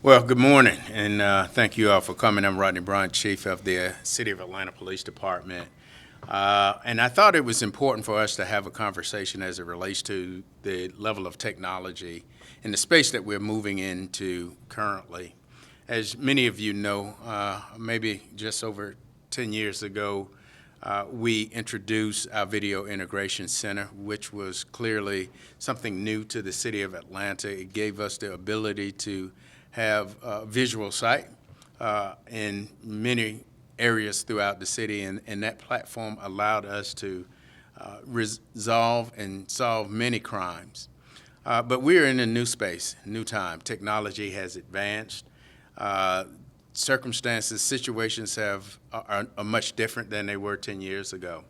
Well, good morning, and thank you all for coming. I'm Rodney Bryant, Chief of the City of Atlanta Police Department. And I thought it was important for us to have a conversation as it relates to the level of technology in the space that we're moving into currently. As many of you know, maybe just over 10 years ago, we introduced our Video Integration Center, which was clearly something new to the City of Atlanta. It gave us the ability to have visual sight in many areas throughout the city, and that platform allowed us to resolve and solve many crimes. But we're in a new space, new time. Technology has advanced. Circumstances, situations are much different than they were 10 years ago.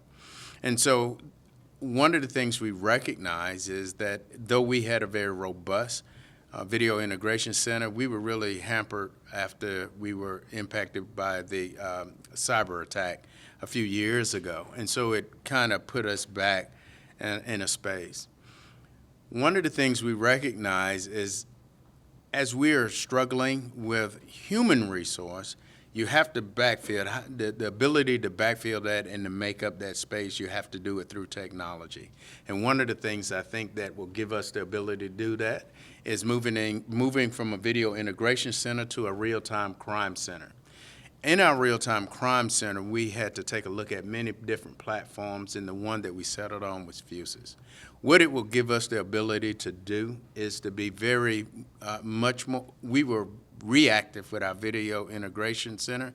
And so one of the things we recognize is that though we had a very robust Video Integration Center, we were really hampered after we were impacted by the cyber attack a few years ago. And so it kind of put us back in a space. One of the things we recognize is as we are struggling with human resource, you have to backfill, the ability to backfill that and to make up that space, you have to do it through technology. And one of the things I think that will give us the ability to do that is moving from a video integration center to a real-time crime center. In our real-time crime center, we had to take a look at many different platforms, and the one that we settled on was Fusus. What it will give us the ability to do is to be very much more, we were reactive with our video integration center.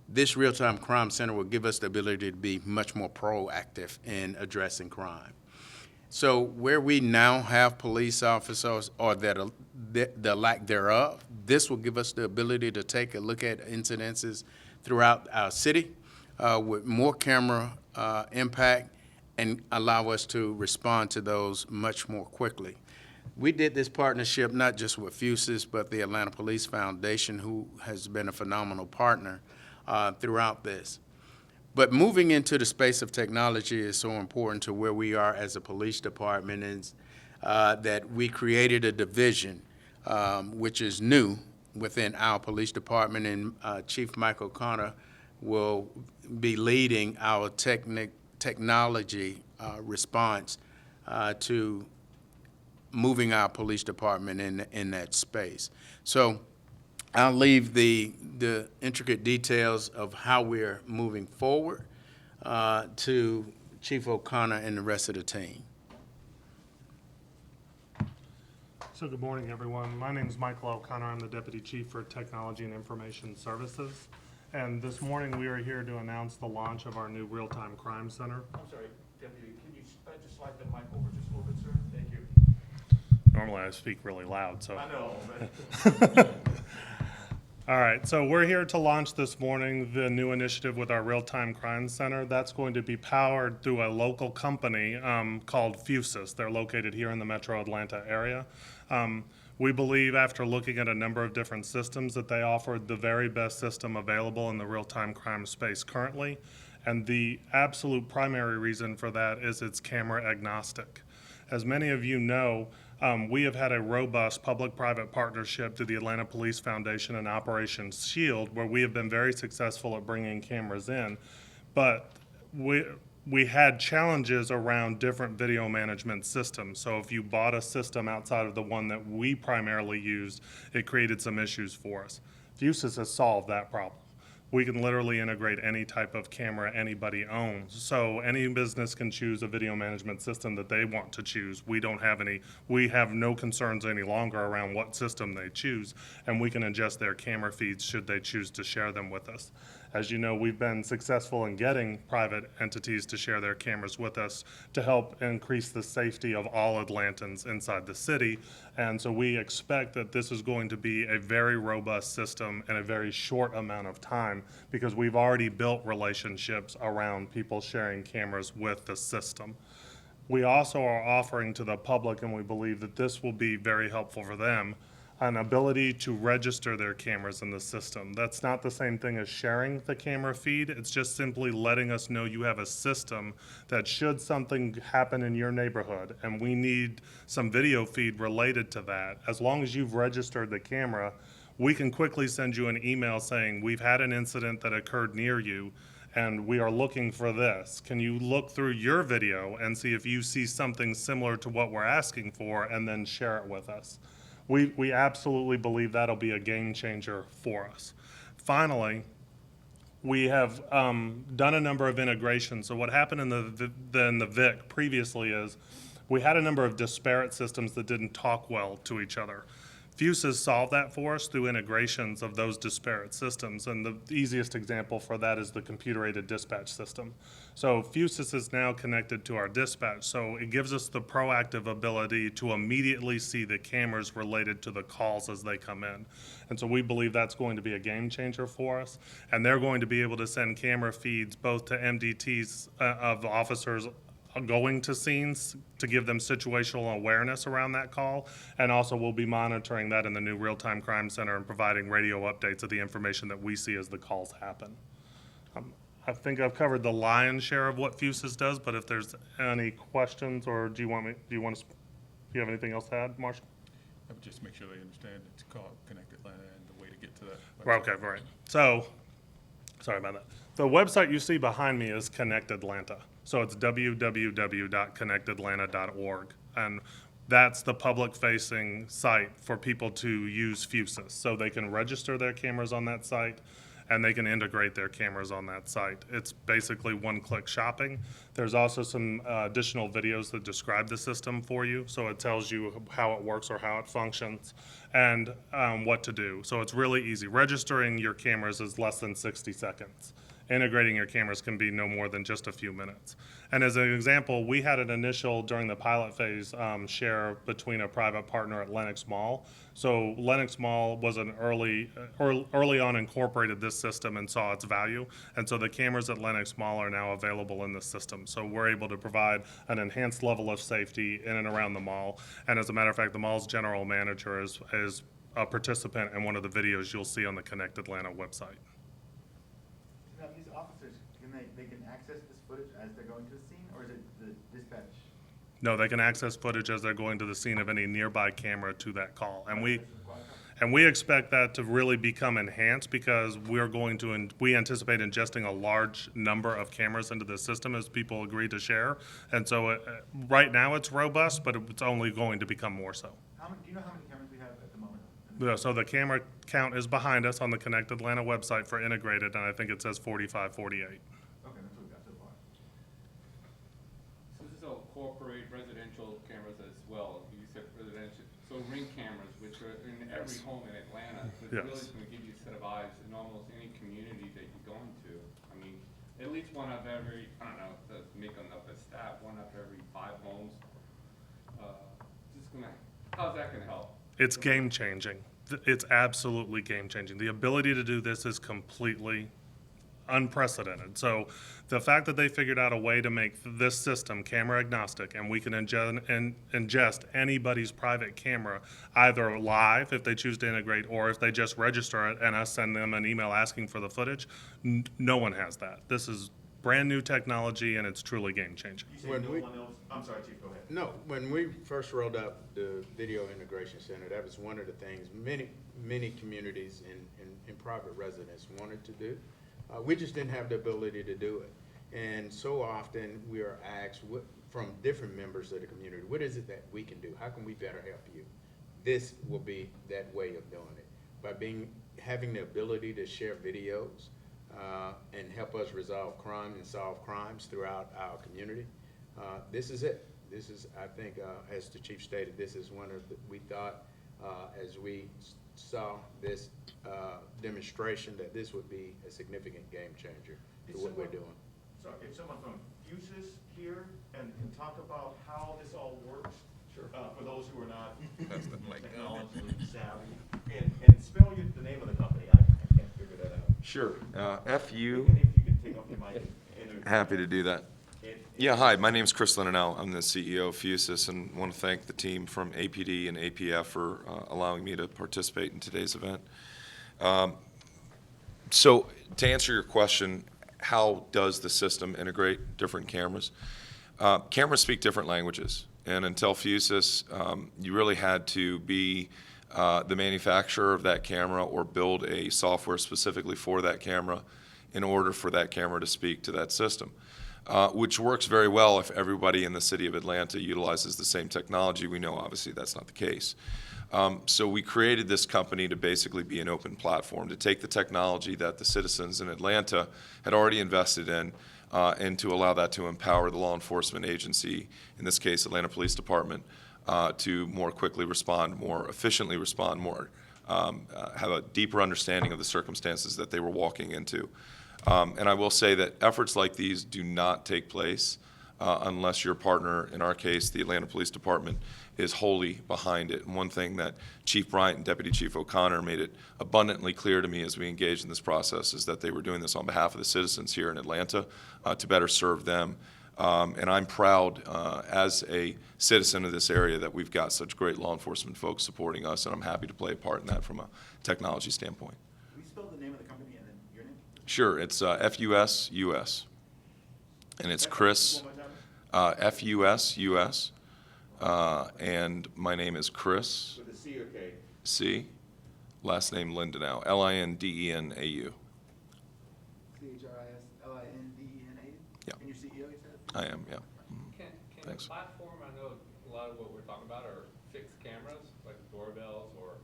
This real-time crime center will give us the ability to be much more proactive in addressing crime. So where we now have police officers or the lack thereof, this will give us the ability to take a look at incidences throughout our city with more camera impact and allow us to respond to those much more quickly. We did this partnership not just with Fusus, but the Atlanta Police Foundation, who has been a phenomenal partner throughout this. But moving into the space of technology is so important to where we are as a police department, is that we created a division which is new within our police department, and Chief Michael Connor will be leading our technology response to moving our police department in that space. So I'll leave the intricate details of how we're moving forward to Chief O'Connor and the rest of the team. So good morning, everyone. My name is Michael O'Connor. I'm the Deputy Chief for Technology and Information Services. And this morning we are here to announce the launch of our new real-time crime center. I'm sorry, Deputy, can you just slide the mic over just a little bit, sir? Thank you. Normally I speak really loud, so. I know, but All right, so we're here to launch this morning the new initiative with our real-time crime center. That's going to be powered through a local company called Fusus. They're located here in the Metro Atlanta area. We believe, after looking at a number of different systems, that they offered the very best system available in the real-time crime space currently. And the absolute primary reason for that is it's camera agnostic. As many of you know, we have had a robust public-private partnership through the Atlanta Police Foundation and Operation Shield, where we have been very successful at bringing cameras in. But we had challenges around different video management systems. So if you bought a system outside of the one that we primarily used, it created some issues for us. Fusus has solved that problem. We can literally integrate any type of camera anybody owns. So any business can choose a video management system that they want to choose. We have no concerns any longer around what system they choose, and we can adjust their camera feeds should they choose to share them with us. As you know, we've been successful in getting private entities to share their cameras with us to help increase the safety of all Atlantans inside the city. And so we expect that this is going to be a very robust system in a very short amount of time, because we've already built relationships around people sharing cameras with the system. We also are offering to the public, and we believe that this will be very helpful for them, an ability to register their cameras in the system. That's not the same thing as sharing the camera feed. It's just simply letting us know you have a system that should something happen in your neighborhood and we need some video feed related to that, as long as you've registered the camera, we can quickly send you an email saying, we've had an incident that occurred near you, and we are looking for this. Can you look through your video and see if you see something similar to what we're asking for, and then share it with us? We absolutely believe that'll be a game changer for us. Finally, we have done a number of integrations. So what happened in the VIC previously is we had a number of disparate systems that didn't talk well to each other. Fusus solved that for us through integrations of those disparate systems, and the easiest example for that is the computer-aided dispatch system. So Fusus is now connected to our dispatch, so it gives us the proactive ability to immediately see the cameras related to the calls as they come in. And so we believe that's going to be a game changer for us, and they're going to be able to send camera feeds both to MDTs of officers going to scenes to give them situational awareness around that call, and also we'll be monitoring that in the new real-time crime center and providing radio updates of the information that we see as the calls happen. I think I've covered the lion's share of what Fusus does, but if there's any questions, or do you have anything else to add, Marshall? I would just make sure they understand it's called Connect Atlanta and the way to get to that. Right, okay, right. So, sorry about that. The website you see behind me is Connect Atlanta. So it's www.connectatlanta.org. And that's the public-facing site for people to use Fusus. So they can register their cameras on that site, and they can integrate their cameras on that site. It's basically one-click shopping. There's also some additional videos that describe the system for you. So it tells you how it works or how it functions and what to do. So it's really easy. Registering your cameras is less than 60 seconds. Integrating your cameras can be no more than just a few minutes. And as an example, we had an initial, during the pilot phase, share between a private partner at Lenox Mall. So Lenox Mall was an early on incorporated this system and saw its value. And so the cameras at Lenox Mall are now available in the system. So we're able to provide an enhanced level of safety in and around the mall. And as a matter of fact, the mall's general manager is a participant in one of the videos you'll see on the Connect Atlanta website. Now, these officers, they can access this footage as they're going to the scene, or is it the dispatch? No, they can access footage as they're going to the scene of any nearby camera to that call. And we expect that to really become enhanced because we anticipate ingesting a large number of cameras into the system as people agree to share. And so right now it's robust, but it's only going to become more so. Do you know how many cameras we have at the moment? Yeah, so the camera count is behind us on the Connect Atlanta website for integrated, and I think it says 45, 48. Okay, that's what we got so far. So this will incorporate residential cameras as well. You said residential, so Ring cameras, which are in every home in Atlanta. So it's Yes. really going to give you a set of eyes in almost any community that you go into. I mean, at least one of every, I don't know, to make enough a stat, one of every 5 homes. How's that going to help? It's game changing. It's absolutely game changing. The ability to do this is completely unprecedented. So the fact that they figured out a way to make this system camera agnostic, and we can ingest anybody's private camera either live if they choose to integrate, or if they just register it and us send them an email asking for the footage, no one has that. This is brand new technology, and it's truly game changing. You say When no we- one else, I'm sorry, Chief, go ahead. No, when we first rolled out the Video Integration Center, that was one of the things many communities in private residence wanted to do. We just didn't have the ability to do it. And so often we are asked from different members of the community, what is it that we can do? How can we better help you? This will be that way of doing it. By having the ability to share videos and help us resolve crime and solve crimes throughout our community, this is it. This is, I think, as the chief stated, this is one of we thought as we saw this demonstration that this would be a significant game changer to what we're doing. Sorry, if someone from Fusus here and can talk about how this all works. Sure. For those who are not technologically savvy, and spell the name of the company, I can't figure that out. Sure. FU. Even if you can take off your mic and. Happy to do that. Yeah, hi, my name's Chris Linenau. I'm the CEO of Fusus, and want to thank the team from APD and APF for allowing me to participate in today's event. So to answer your question, how does the system integrate different cameras? Cameras speak different languages, and until Fusus, you really had to be the manufacturer of that camera or build a software specifically for that camera in order for that camera to speak to that system, which works very well if everybody in the city of Atlanta utilizes the same technology. We know obviously that's not the case. So we created this company to basically be an open platform, to take the technology that the citizens in Atlanta had already invested in, and to allow that to empower the law enforcement agency, in this case Atlanta Police Department, to more quickly respond, more efficiently respond, have a deeper understanding of the circumstances that they were walking into. And I will say that efforts like these do not take place unless your partner, in our case, the Atlanta Police Department, is wholly behind it. And one thing that Chief Bryant and Deputy Chief O'Connor made it abundantly clear to me as we engaged in this process is that they were doing this on behalf of the citizens here in Atlanta to better serve them. And I'm proud as a citizen of this area that we've got such great law enforcement folks supporting us, and I'm happy to play a part in that from a technology standpoint. Can you spell the name of the company and then your name? Sure, it's FUSUS, and it's Chris, One more time. FUSUS, and my name is Chris, With a C or K? C, last name Lindenau, Lindenau. CHRISLINDENA? Yeah. And your CEO, you said? I am, yeah. Can Thanks. the platform, I know a lot of what we're talking about are fixed cameras, like doorbells or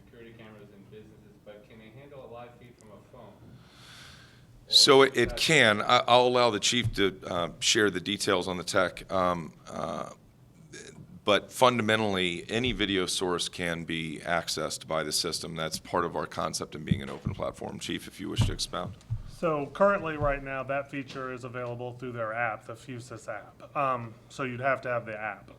security cameras in businesses, but can they handle a live feed from a phone? So it can. I'll allow the chief to share the details on the tech. But fundamentally, any video source can be accessed by the system. That's part of our concept in being an open platform. Chief, if you wish to expound. So currently, right now, that feature is available through their app, the Fusus app. So you'd have to have the app.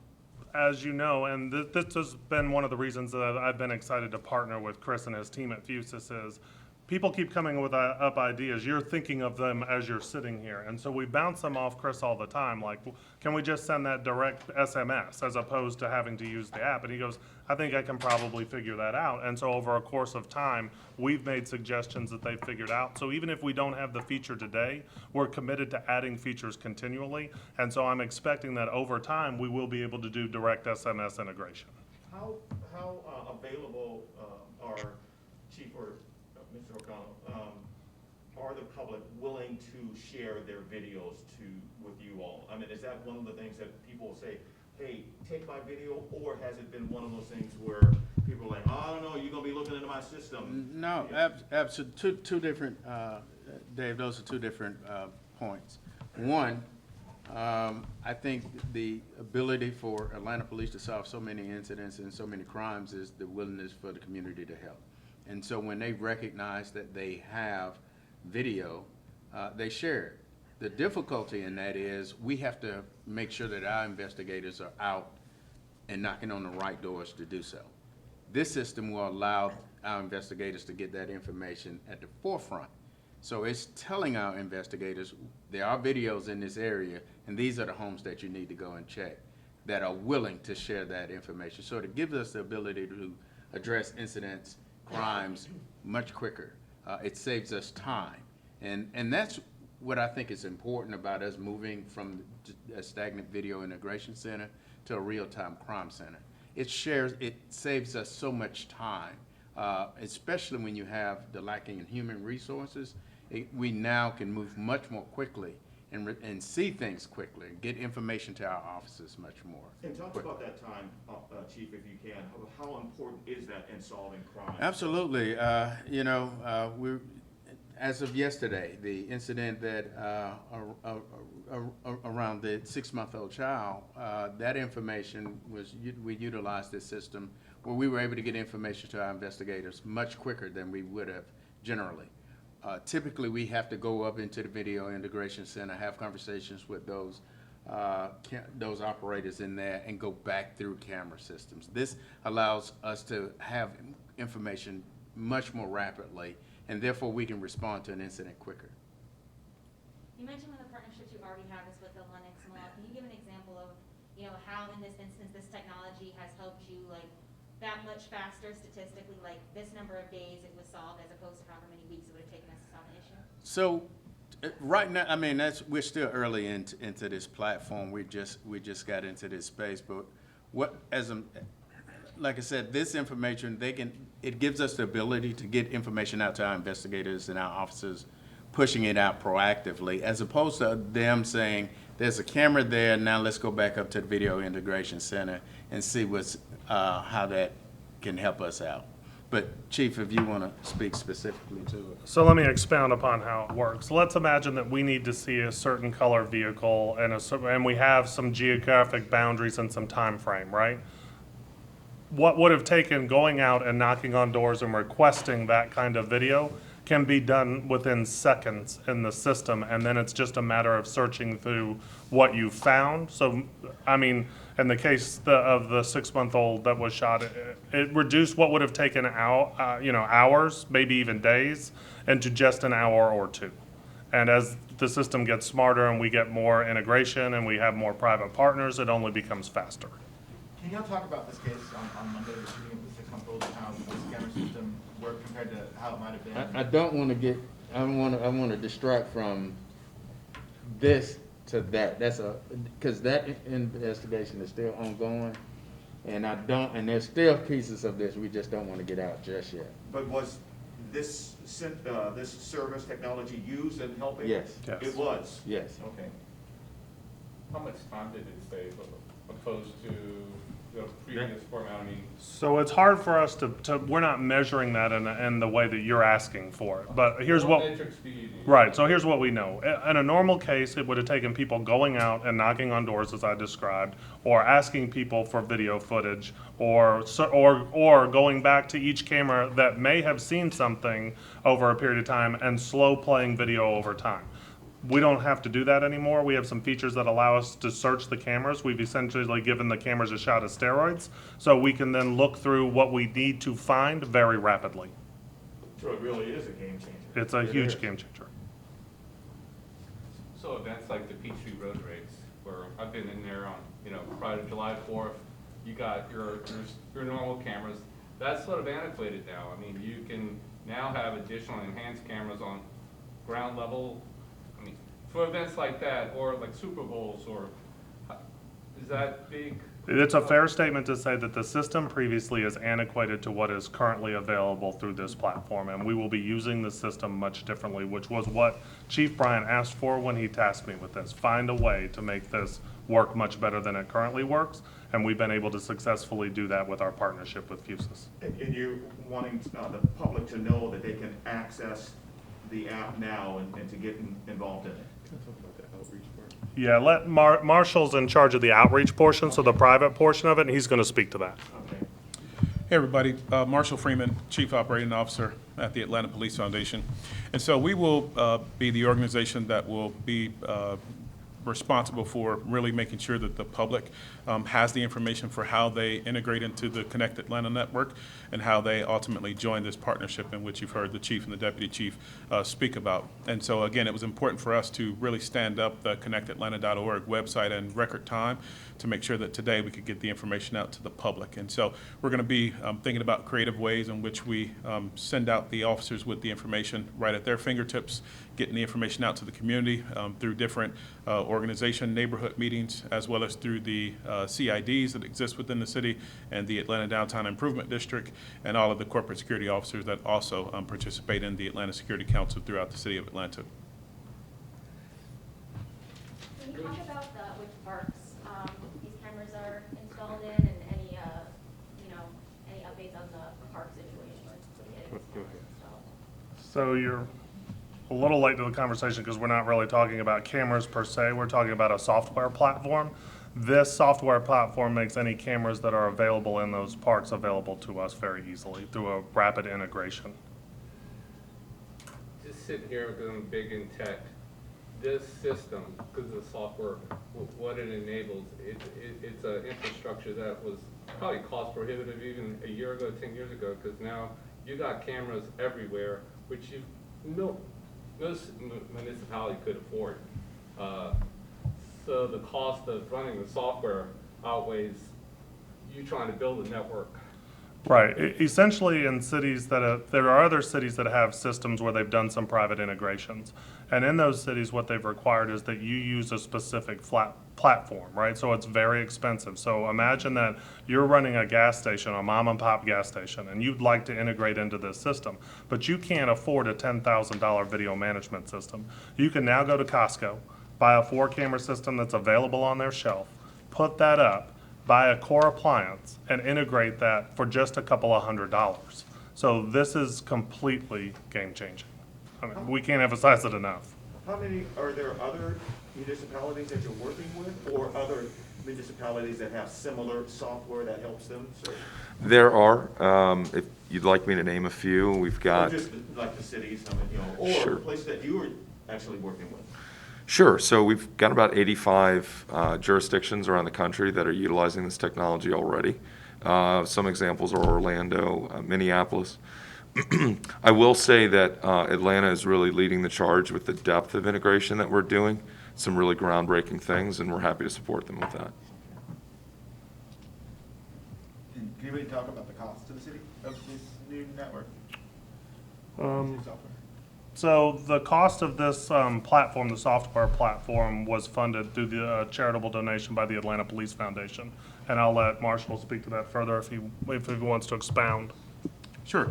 As you know, and this has been one of the reasons that I've been excited to partner with Chris and his team at Fusus is people keep coming with up ideas. You're thinking of them as you're sitting here. And so we bounce them off Chris all the time. Like, can we just send that direct SMS as opposed to having to use the app? And he goes, I think I can probably figure that out. And so over a course of time, we've made suggestions that they've figured out. So even if we don't have the feature today, we're committed to adding features continually. And so I'm expecting that over time, we will be able to do direct SMS integration. How available are, Chief or Mr. O'Connell, are the public willing to share their videos with you all? I mean, is that one of the things that people will say, hey, take my video, or has it been one of those things where people are like, oh, I don't know, you're gonna be looking into my system? No, absolutely, two different, Dave, those are two different points. One, I think the ability for Atlanta Police to solve so many incidents and so many crimes is the willingness for the community to help. And so when they recognize that they have video, they share it. The difficulty in that is we have to make sure that our investigators are out and knocking on the right doors to do so. This system will allow our investigators to get that information at the forefront. So it's telling our investigators there are videos in this area, and these are the homes that you need to go and check that are willing to share that information. So it gives us the ability to address incidents, crimes much quicker. It saves us time. And that's what I think is important about us moving from a stagnant video integration center to a real-time crime center. It saves us so much time, especially when you have the lacking in human resources. We now can move much more quickly and see things quickly, and get information to our officers much more. And talk about that time, Chief, if you can. How important is that in solving crime? Absolutely. We're, as of yesterday, the incident that around the 6-month-old child, that information we utilized this system where we were able to get information to our investigators much quicker than we would have generally. Typically, we have to go up into the video integration center, have conversations with those operators in there, and go back through camera systems. This allows us to have information much more rapidly, and therefore we can respond to an incident quicker. You mentioned one of the partnerships you already have is with the Linux Law. Can you give an example of, how in this instance this technology has helped you that much faster statistically, like this number of days it was solved as opposed to however many weeks it would have taken us to solve an issue? So right now, I mean, we're still early into this platform. We just got into this space, but like I said, this information, it gives us the ability to get information out to our investigators and our officers, pushing it out proactively, as opposed to them saying, there's a camera there, now let's go back up to the Video Integration Center and see how that can help us out. But Chief, if you want to speak specifically to it. So let me expound upon how it works. Let's imagine that we need to see a certain color vehicle and we have some geographic boundaries and some time frame, right? What would have taken going out and knocking on doors and requesting that kind of video can be done within seconds in the system, and then it's just a matter of searching through what you found. So, I mean, in the case of the 6-month-old that was shot, it reduced what would have taken hours, maybe even days, into just an hour or two. And as the system gets smarter and we get more integration and we have more private partners, it only becomes faster. Can y'all talk about this case on Monday, the shooting of the 6-month-old, and how this camera system worked compared to how it might have been? I don't want to I want to distract from this to that. Because that investigation is still ongoing, and there's still pieces of this we just don't want to get out just yet. But was this service technology used in helping? Yes. Yes. It was? Yes. Okay. How much time did it save opposed to the previous format? I mean, So it's hard for us we're not measuring that in the way that you're asking for it. But here's what, metrics do you use? right, so here's what we know. In a normal case, it would have taken people going out and knocking on doors, as I described, or asking people for video footage, or going back to each camera that may have seen something over a period of time and slow playing video over time. We don't have to do that anymore. We have some features that allow us to search the cameras. We've essentially given the cameras a shot of steroids, so we can then look through what we need to find very rapidly. So it really is a game changer. It's a huge game changer. So events like the Peachtree Road Race, where I've been in there on, Friday, July 4th, you got your normal cameras. That's sort of antiquated now. I mean, you can now have additional enhanced cameras on ground level. I mean, for events like that, or like Super Bowls, or is that big? It's a fair statement to say that the system previously is antiquated to what is currently available through this platform, and we will be using the system much differently, which was what Chief Bryant asked for when he tasked me with this. Find a way to make this work much better than it currently works, and we've been able to successfully do that with our partnership with Fusus. And you're wanting the public to know that they can access the app now and to get involved in it. Yeah, Marshall's in charge of the outreach portion, so the private portion of it, and he's going to speak to that. Okay. Hey, everybody. Marshall Freeman, Chief Operating Officer at the Atlanta Police Foundation. And so we will be the organization that will be responsible for really making sure that the public has the information for how they integrate into the Connect Atlanta network and how they ultimately join this partnership in which you've heard the chief and the deputy chief speak about. And so again, it was important for us to really stand up the connectatlanta.org website in record time to make sure that today we could get the information out to the public. And so we're going to be thinking about creative ways in which we send out the officers with the information right at their fingertips, getting the information out to the community through different organization neighborhood meetings, as well as through the CIDs that exist within the city and the Atlanta Downtown Improvement District, and all of the corporate security officers that also participate in the Atlanta Security Council throughout the city of Atlanta. Can you talk about which parks these cameras are installed in, and any updates on the park situation with getting these cameras installed? So you're a little late to the conversation because we're not really talking about cameras per se. We're talking about a software platform. This software platform makes any cameras that are available in those parks available to us very easily through a rapid integration. Just sitting here because I'm big in tech, this system, because of the software, what it enables, it's an infrastructure that was probably cost prohibitive even a year ago, 10 years ago, because now you got cameras everywhere, which no municipality could afford. So the cost of running the software outweighs you trying to build a network. Right. Essentially, in cities there are other cities that have systems where they've done some private integrations. And in those cities, what they've required is that you use a specific flat platform, right? So it's very expensive. So imagine that you're running a gas station, a mom and pop gas station, and you'd like to integrate into this system, but you can't afford a $10,000 video management system. You can now go to Costco, buy a 4-camera system that's available on their shelf, put that up, buy a core appliance, and integrate that for just a couple of $100s. So this is completely game-changing. I mean, we can't emphasize it enough. How many, are there other municipalities that you're working with, or other municipalities that have similar software that helps them? So, There are, if you'd like me to name a few, we've or got. just like the cities, I mean, or Sure. places that you are actually working with? Sure. So we've got about 85 jurisdictions around the country that are utilizing this technology already. Some examples are Orlando, Minneapolis. I will say that Atlanta is really leading the charge with the depth of integration that we're doing, some really groundbreaking things, and we're happy to support them with that. And can anybody talk about the cost to the city of this new network? Um, New software? So the cost of this platform, the software platform, was funded through the charitable donation by the Atlanta Police Foundation. And I'll let Marshall speak to that further if he wants to expound. Sure.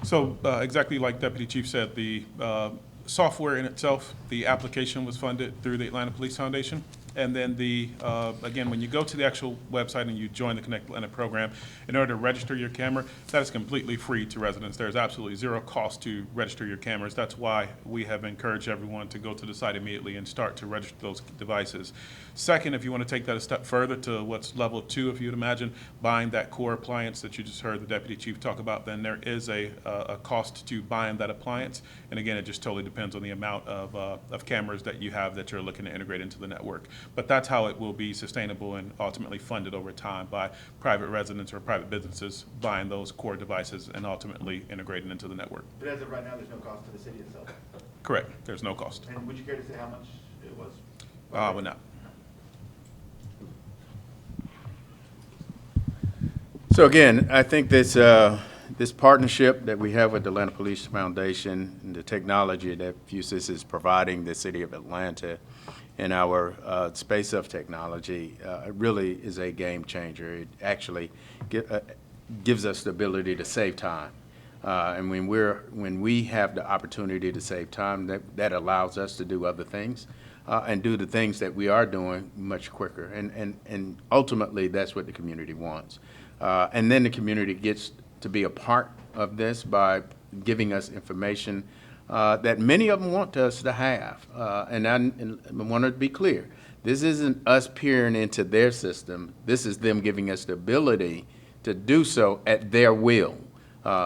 So exactly like Deputy Chief said, the software in itself, the application was funded through the Atlanta Police Foundation. And then again, when you go to the actual website and you join the Connect Atlanta program, in order to register your camera, that is completely free to residents. There's absolutely zero cost to register your cameras. That's why we have encouraged everyone to go to the site immediately and start to register those devices. Second, if you want to take that a step further to what's level 2, if you'd imagine buying that core appliance that you just heard the Deputy Chief talk about, then there is a cost to buying that appliance. And again, it just totally depends on the amount of cameras that you have that you're looking to integrate into the network. But that's how it will be sustainable and ultimately funded over time by private residents or private businesses buying those core devices and ultimately integrating into the network. But as of right now, there's no cost to the city itself. Correct. There's no cost. And would you care to say how much it was? We're not. So again, I think this partnership that we have with the Atlanta Police Foundation and the technology that Fusus is providing the city of Atlanta in our space of technology really is a game changer. It actually gives us the ability to save time. And when we have the opportunity to save time, that allows us to do other things and do the things that we are doing much quicker. And ultimately, that's what the community wants. And then the community gets to be a part of this by giving us information that many of them want us to have. And I want to be clear, this isn't us peering into their system. This is them giving us the ability to do so at their will.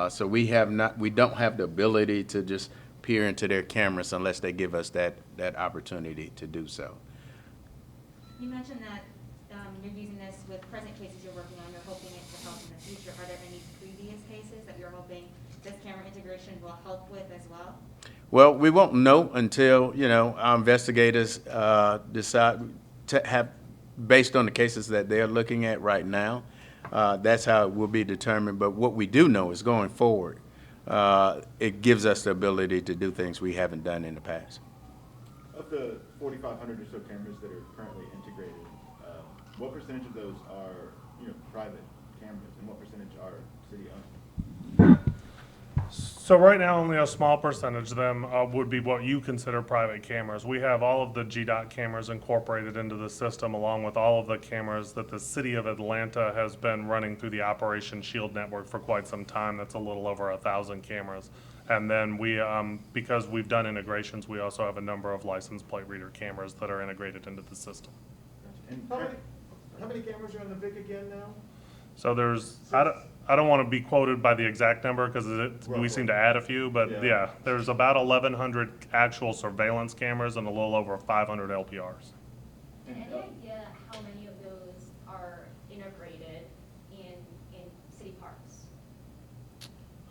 So we don't have the ability to just peer into their cameras unless they give us that opportunity to do so. You mentioned that you're using this with present cases you're working on, you're hoping it to help in the future. Are there any previous cases that you're hoping this camera integration will help with as well? Well, we won't know until, our investigators decide to have, based on the cases that they're looking at right now, that's how it will be determined. But what we do know is going forward, it gives us the ability to do things we haven't done in the past. Of the 4,500 or so cameras that are currently integrated, what percentage of those are, private cameras, and what percentage are city-owned? So right now, only a small percentage of them would be what you consider private cameras. We have all of the GDOT cameras incorporated into the system, along with all of the cameras that the city of Atlanta has been running through the Operation Shield network for quite some time. That's a little over 1,000 cameras. And then we, because we've done integrations, we also have a number of license plate reader cameras that are integrated into the system. And How many cameras are in the VIC again now? So there's, I don't want to be quoted by the exact number because we seem to add a few, but yeah, there's about 1,100 actual surveillance cameras and a little over 500 LPRs. Any idea how many of those are integrated in city parks?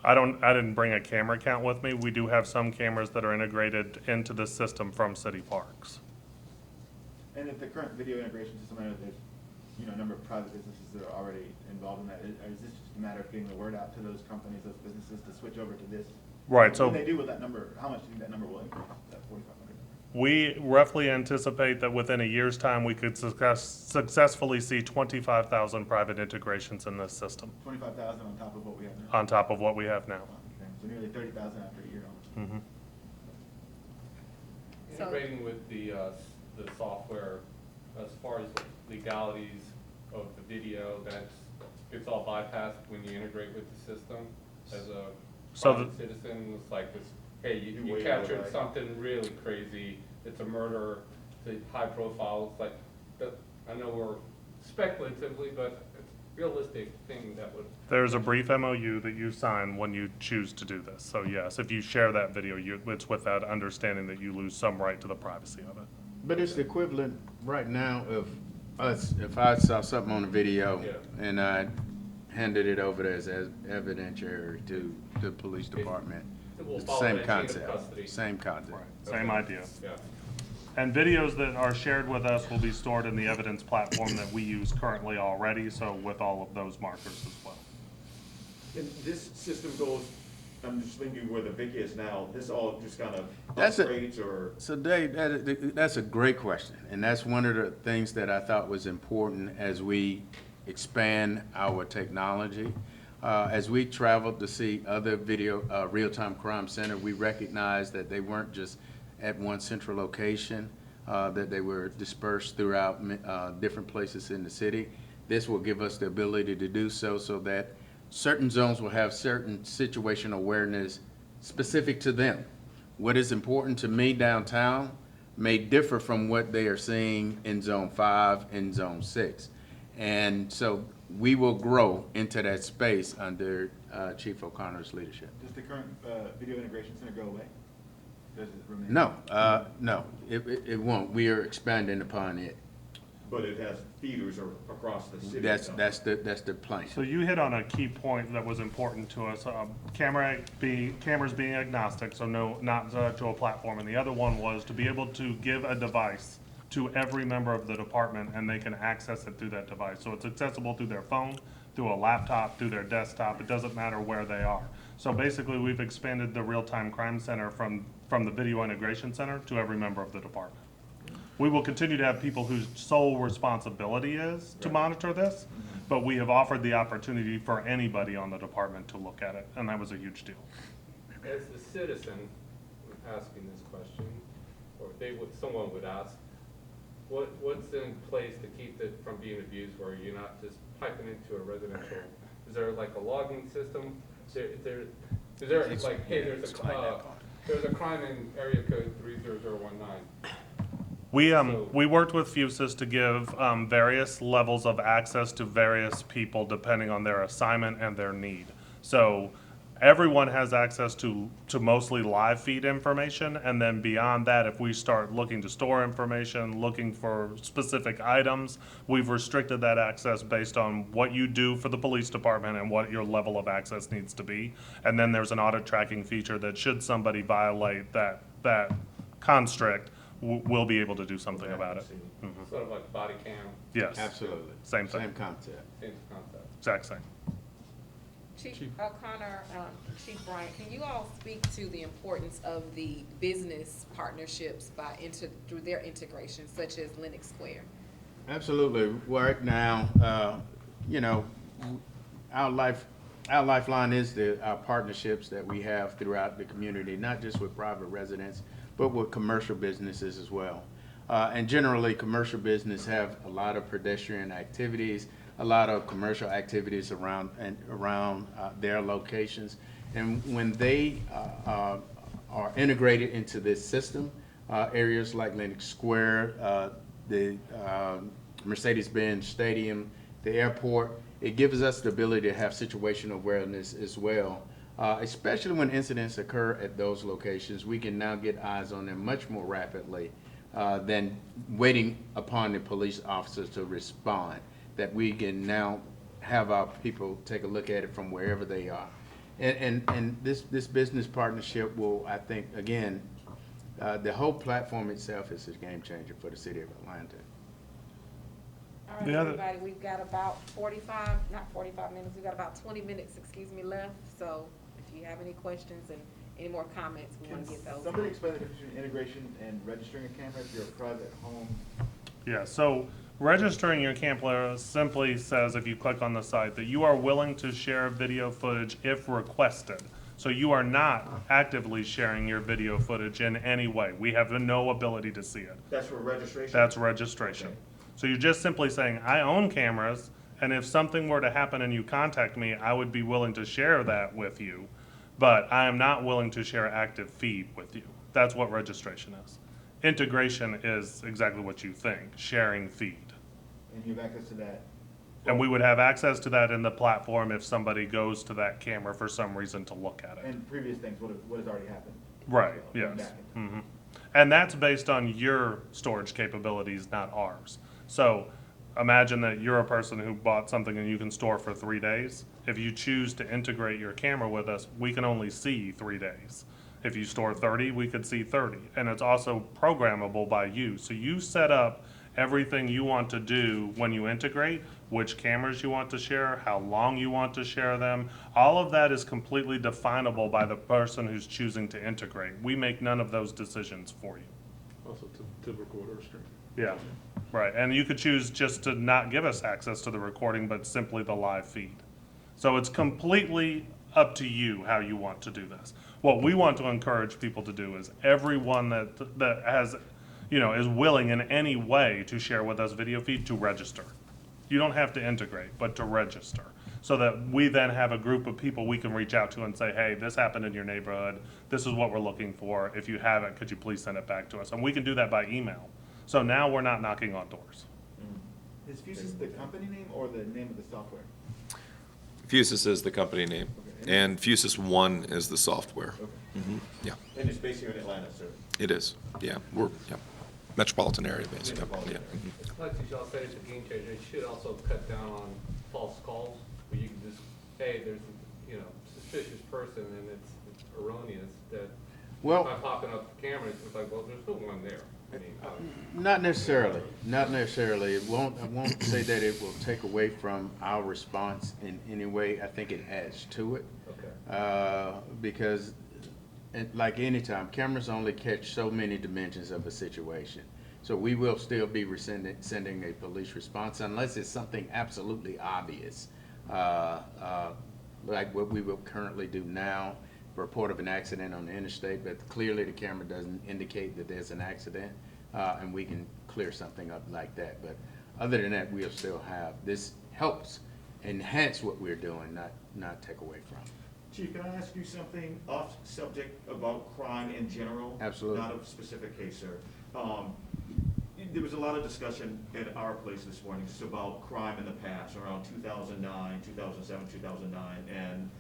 I didn't bring a camera count with me. We do have some cameras that are integrated into the system from city parks. And if the current video integration system, I know there's, a number of private businesses that are already involved in that. Is this just a matter of getting the word out to those companies, those businesses to switch over to this? Right, so When they do with that number, how much do you think that number will increase, that 4,500? We roughly anticipate that within a year's time, we could successfully see 25,000 private integrations in this system, 25,000 on top of what we have now? on top of what we have now. Okay, so nearly 30,000 after a year almost. Integrating with the software, as far as legalities of the video, it's all bypassed when you integrate with the system. As a So private citizen, it's like this, hey, You you wait captured overnight. something really crazy, it's a murder, it's a high profile, it's like, I know we're speculatively, but it's a realistic thing that would. There's a brief MOU that you sign when you choose to do this. So yes, if you share that video, it's with that understanding that you lose some right to the privacy of it. But it's the equivalent right now of us, if I saw something on a video Yeah. and I handed it over as evidentiary to the police department. It will It's the follow same that chain of concept, custody. same concept. Same idea. Yeah. And videos that are shared with us will be stored in the evidence platform that we use currently already, so with all of those markers as well. And this system goes, I'm just thinking where the VIC is now, this all just kind of That's a- upgrades or? So Dave, that's a great question, and that's one of the things that I thought was important as we expand our technology. As we traveled to see other video, real-time crime center, we recognized that they weren't just at one central location, that they were dispersed throughout different places in the city. This will give us the ability to do so that certain zones will have certain situational awareness specific to them. What is important to me downtown may differ from what they are seeing in Zone 5 and Zone 6. And so we will grow into that space under Chief O'Connor's leadership. Does the current video integration center go away? Does it remain? No, it won't. We are expanding upon it. But it has feeders across the city. That's though. that's the plan. So you hit on a key point that was important to us, cameras being agnostic, so not to a platform. And the other one was to be able to give a device to every member of the department and they can access it through that device. So it's accessible through their phone, through a laptop, through their desktop. It doesn't matter where they are. So basically, we've expanded the real-time crime center from the video integration center to every member of the department. We will continue to have people whose sole responsibility is to monitor this, but we have offered the opportunity for anybody on the department to look at it, and that was a huge deal. As the citizen asking this question, or someone would ask, what's in place to keep it from being abused where you're not just piping into a residential? Is there like a logging system? Is there like, hey, there's a crime in area code 30019. We worked with Fusus to give various levels of access to various people depending on their assignment and their need. So everyone has access to mostly live feed information, and then beyond that, if we start looking to store information, looking for specific items, we've restricted that access based on what you do for the police department and what your level of access needs to be. And then there's an audit tracking feature that should somebody violate that constrict, we'll be able to do something about it. Sort of like body cam, Yes. Absolutely. Same thing. Same concept. same concept. Exact same. Chief O'Connor, Chief Bryant, can you all speak to the importance of the business partnerships through their integration, such as Lenox Square? Absolutely. Right now, our lifeline is our partnerships that we have throughout the community, not just with private residents, but with commercial businesses as well. And generally, commercial business have a lot of pedestrian activities, a lot of commercial activities around their locations. And when they are integrated into this system, areas like Lenox Square, the Mercedes-Benz Stadium, the airport, it gives us the ability to have situational awareness as well. Especially when incidents occur at those locations, we can now get eyes on them much more rapidly than waiting upon the police officers to respond. That we can now have our people take a look at it from wherever they are. And this business partnership will, I think, again, the whole platform itself is a game changer for the city of Atlanta. All right, The other- everybody, we've got about 45 minutes, we've got about 20 minutes, left. So if you have any questions, and Any more comments? We want to get those. Somebody explain the difference between integration and registering a camera if you're a private home. Yeah, so registering your camera simply says, if you click on the site, that you are willing to share video footage if requested. So you are not actively sharing your video footage in any way. We have no ability to see it. That's for registration? That's registration. So you're just simply saying, I own cameras, and if something were to happen and you contact me, I would be willing to share that with you, but I am not willing to share active feed with you. That's what registration is. Integration is exactly what you think, sharing feed. And you have access to that. And we would have access to that in the platform if somebody goes to that camera for some reason to look at it. And previous things, what has already happened. Right, So, yes. back in time. And that's based on your storage capabilities, not ours. So imagine that you're a person who bought something and you can store for 3 days. If you choose to integrate your camera with us, we can only see 3 days. If you store 30, we could see 30. And it's also programmable by you. So you set up everything you want to do when you integrate, which cameras you want to share, how long you want to share them. All of that is completely definable by the person who's choosing to integrate. We make none of those decisions for you. Also to record or stream. Yeah, right. And you could choose just to not give us access to the recording, but simply the live feed. So it's completely up to you how you want to do this. What we want to encourage people to do is everyone that has, is willing in any way to share with us video feed to register. You don't have to integrate, but to register. So that we then have a group of people we can reach out to and say, hey, this happened in your neighborhood. This is what we're looking for. If you have it, could you please send it back to us? And we can do that by email. So now we're not knocking on doors. Is Fusus the company name or the name of the software? Fusus is the company name, Okay. and Fusus One is the software. Okay. Yeah, And it's based here in Atlanta, sir? it is. Yeah, we're, metropolitan area basically. Metropolitan Yeah. area. Mhm. Like you all said, it's a game changer. It should also cut down on false calls, where you can just, hey, there's, suspicious person, and it's erroneous, that Well- by popping up the camera, it's like, well, there's no one there. I mean, Not necessarily, not necessarily. I won't say that it will take away from our response in any way. I think it adds to it. okay. Because, like any time, cameras only catch so many dimensions of a situation. So we will still be sending a police response unless it's something absolutely obvious, like what we will currently do now. Report of an accident on the interstate, but clearly the camera doesn't indicate that there's an accident, and we can clear something up like that. But other than that, we'll still have, this helps enhance what we're doing, not take away from. Chief, can I ask you something off subject about crime in general? Absolutely. Not a specific case, sir. There was a lot of discussion at our place this morning just about crime in the past, around 2009, 2007, 2009, and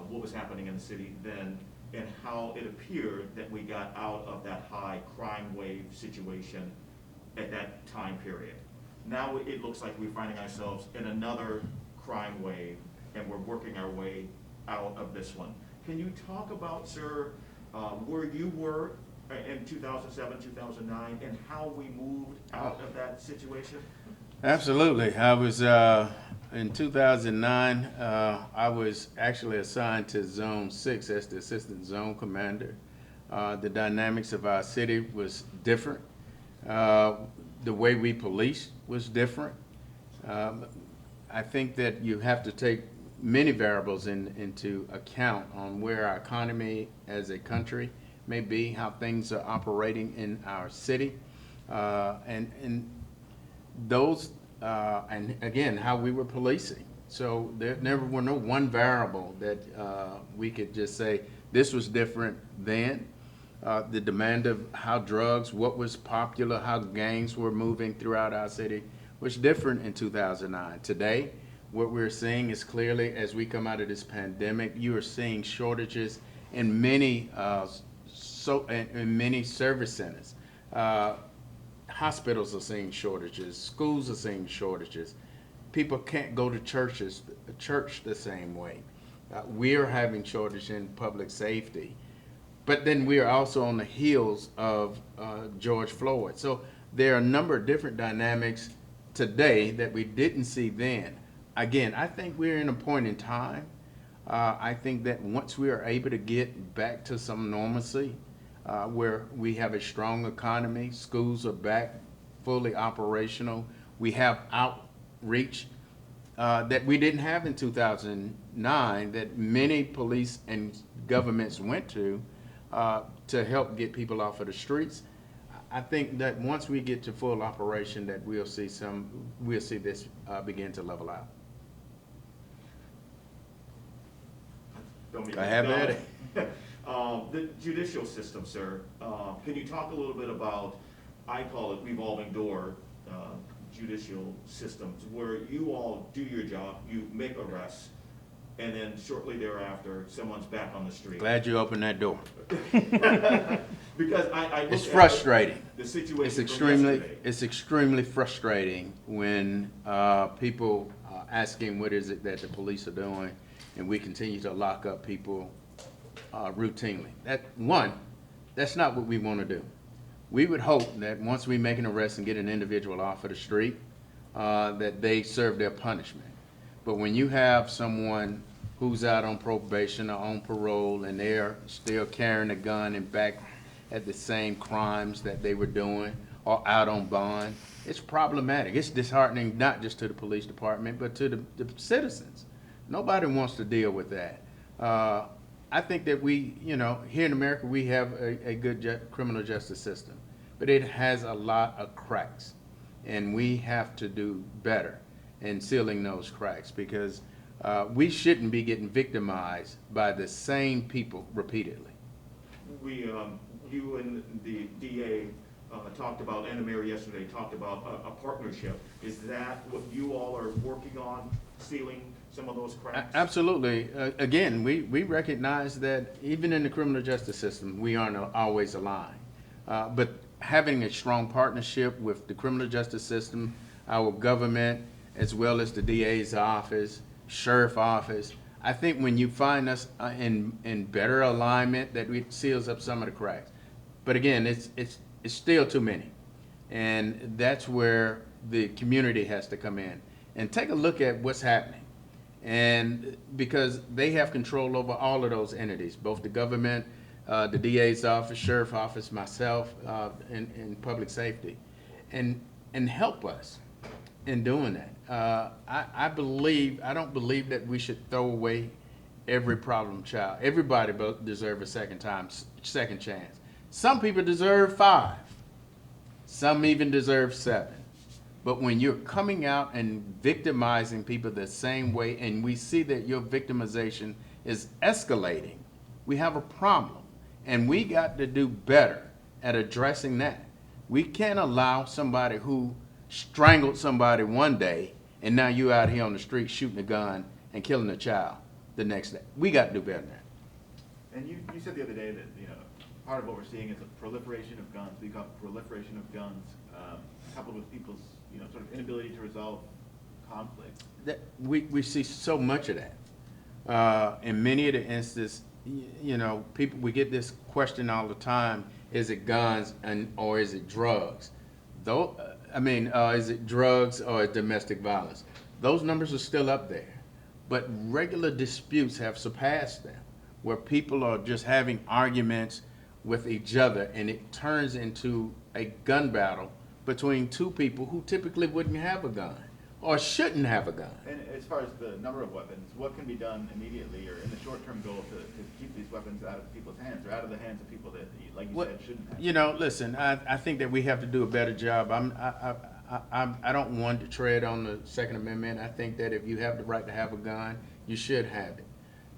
what was happening in the city then, and how it appeared that we got out of that high crime wave situation at that time period. Now it looks like we're finding ourselves in another crime wave, and we're working our way out of this one. Can you talk about, sir, where you were in 2007, 2009, and how we moved out of that situation? Absolutely. I was, in 2009, I was actually assigned to Zone 6 as the Assistant Zone Commander. The dynamics of our city was different. The way we policed was different. I think that you have to take many variables into account on where our economy as a country may be, how things are operating in our city, and those, and again, how we were policing. So there never were no one variable that we could just say, this was different then. The demand of how drugs, what was popular, how gangs were moving throughout our city was different in 2009. Today, what we're seeing is clearly, as we come out of this pandemic, you are seeing shortages in many, in many service centers. Hospitals are seeing shortages, schools are seeing shortages. People can't go to church the same way. We're having shortage in public safety. But then we are also on the heels of George Floyd. So there are a number of different dynamics today that we didn't see then. Again, I think we're in a point in time I think that once we are able to get back to some normalcy, where we have a strong economy, schools are back fully operational, we have outreach that we didn't have in 2009, that many police and governments went to help get people off of the streets. I think that once we get to full operation, that we'll see this begin to level out. Don't be- I have at it. The judicial system, sir, can you talk a little bit about, I call it revolving door, judicial systems, where you all do your job, you make arrests, and then shortly thereafter, someone's back on the street? Glad you opened that door. Because I look It's at frustrating. the situation It's from extremely, yesterday. it's extremely frustrating when people are asking what is it that the police are doing, and we continue to lock up people routinely. That's not what we want to do. We would hope that once we make an arrest and get an individual off of the street, that they serve their punishment. But when you have someone who's out on probation or on parole, and they're still carrying a gun and back at the same crimes that they were doing, or out on bond, it's problematic. It's disheartening, not just to the police department, but to the citizens. Nobody wants to deal with that. I think that we, here in America, we have a good criminal justice system, but it has a lot of cracks, and we have to do better in sealing those cracks, because we shouldn't be getting victimized by the same people repeatedly. You and the DA talked about, and the mayor yesterday talked about a partnership. Is that what you all are working on, sealing some of those cracks? Absolutely. Again, we recognize that even in the criminal justice system, we aren't always aligned. But having a strong partnership with the criminal justice system, our government, as well as the DA's office, sheriff office, I think when you find us in better alignment, that it seals up some of the cracks. But again, it's still too many. And that's where the community has to come in and take a look at what's happening. And because they have control over all of those entities, both the government, the DA's office, sheriff office, myself, and public safety, and help us in doing that. I don't believe that we should throw away every problem child. Everybody deserves a second chance. Some people deserve 5. Some even deserve 7. But when you're coming out and victimizing people the same way, and we see that your victimization is escalating, we have a problem. And we got to do better at addressing that. We can't allow somebody who strangled somebody one day, and now you out here on the street shooting a gun and killing a child the next day. We got to do better than that. And you said the other day that, part of what we're seeing is a proliferation of guns. We got proliferation of guns, coupled with people's, sort of inability to resolve conflict. We see so much of that. In many of the instances, people, we get this question all the time: is it guns or is it drugs? Is it drugs or domestic violence? Those numbers are still up there, but regular disputes have surpassed them, where people are just having arguments with each other, and it turns into a gun battle between two people who typically wouldn't have a gun or shouldn't have a gun. And as far as the number of weapons, what can be done immediately or in the short-term goal to keep these weapons out of people's hands, or out of the hands of people that, like you said, shouldn't have? Listen, I think that we have to do a better job. I don't want to tread on the Second Amendment. I think that if you have the right to have a gun, you should have it.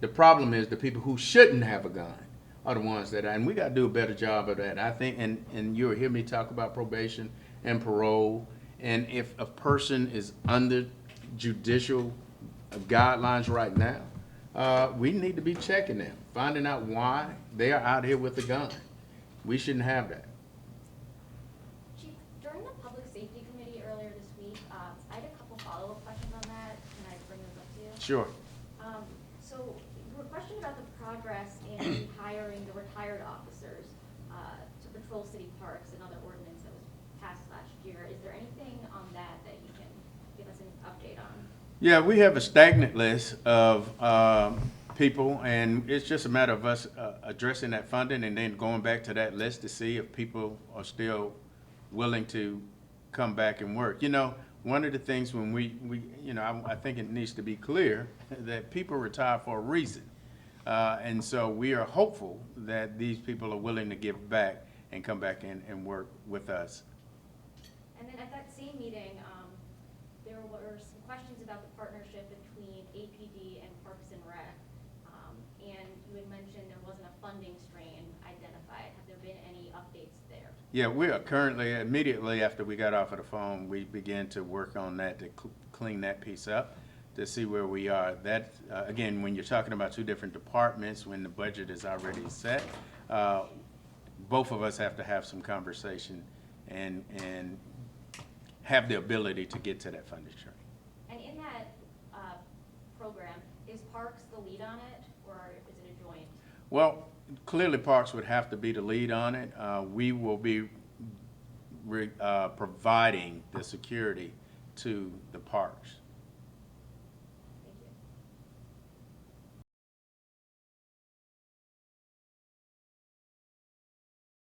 The problem is the people who shouldn't have a gun are the ones that, and we got to do a better job of that. I think, and you'll hear me talk about probation and parole, and if a person is under judicial guidelines right now, we need to be checking them, finding out why they are out here with a gun. We shouldn't have that. Chief, during the Public Safety Committee earlier this week, I had a couple follow-up questions on that. Can I bring those up to you? Sure. So you were questioned about the progress in hiring the retired officers to patrol city parks, another ordinance that was passed last year. Is there anything on that you can give us an update on? Yeah, we have a stagnant list of people, and it's just a matter of us addressing that funding and then going back to that list to see if people are still willing to come back and work. You know, one of the things when we you know, I think it needs to be clear that people retire for a reason. And so we are hopeful that these people are willing to give back and come back and work with us. And then at that same meeting, there were some questions about the partnership between APD and Parks and Rec. And you had mentioned there wasn't a funding strain identified. Have there been any updates there? Yeah, we are currently, immediately after we got off of the phone, we began to work on that to clean that piece up, to see where we are. That, again, when you're talking about two different departments, when the budget is already set, both of us have to have some conversation and have the ability to get to that funding stream. And in that program, is Parks the lead on it, or is it a joint? Well, clearly Parks would have to be the lead on it. We will be providing the security to the parks.